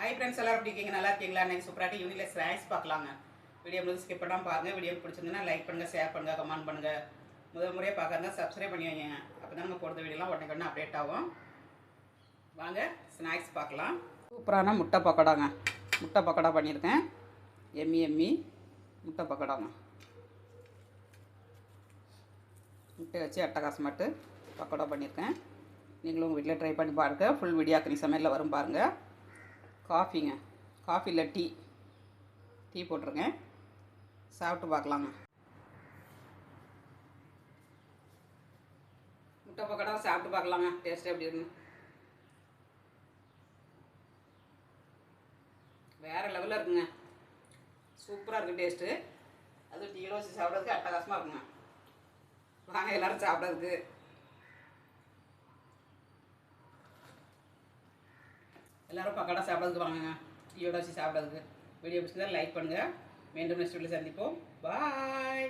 Hi friends எல்லாரும் எப்படி இருக்கீங்க? நல்லா இருக்கீங்களா? இன்னைக்கு சூப்பராக யூனியில் ஸ்நாக்ஸ் பார்க்கலாங்க. வீடியோ முழுது ஸ்கிப் பண்ணாமல் பாருங்கள். வீடியோ பிடிச்சிருந்ததுன்னா லைக் பண்ணுங்கள், ஷேர் பண்ணுங்கள், கமெண்ட் பண்ணுங்கள். முதல் முறையாக பார்க்காங்க சப்ஸ்கிரைப் பண்ணி வைங்க. அப்போ தான் நம்ம போடுற வீடியோலாம் உடனே அப்டேட் ஆகும். வாங்க ஸ்நாக்ஸ் பார்க்கலாம். சூப்பரான முட்டை பக்கோடாங்க. முட்டை பக்கோடா பண்ணியிருக்கேன். எம்மி முட்டை பக்கோடாங்க. முட்டை வச்சு அட்டகாசமாட்டு பக்கோடா பண்ணியிருக்கேன். நீங்களும் உங்கள் வீட்டில் ட்ரை பண்ணி பாருங்கள். ஃபுல் வீடியோக்கு சமையலில் வரும் பாருங்கள். காஃபிங்க, காஃபியில் டீ போட்டிருங்க. சாப்பிட்டு பார்க்கலாங்க. முட்டை பக்கோடா சாப்பிட்டு பார்க்கலாங்க. டேஸ்ட்டு எப்படி இருக்குன்னு. வேறு லெவலில் இருக்குங்க. சூப்பராக இருக்குது டேஸ்ட்டு. அதுவும் டீயில் வச்சு சாப்பிட்றதுக்கு அட்டகாசமாக இருக்குங்க. வாங்க எல்லோரும் சாப்பிட்றதுக்கு. எல்லோரும் பக்கோடா சாப்பிட்றதுக்கு வாங்க. டீயோட வச்சு சாப்பிட்றதுக்கு. வீடியோ பிடிச்சதா லைக் பண்ணுங்கள். மீண்டும் நெக்ஸ்ட் வீடியோவில் சந்திப்போம். பாய்.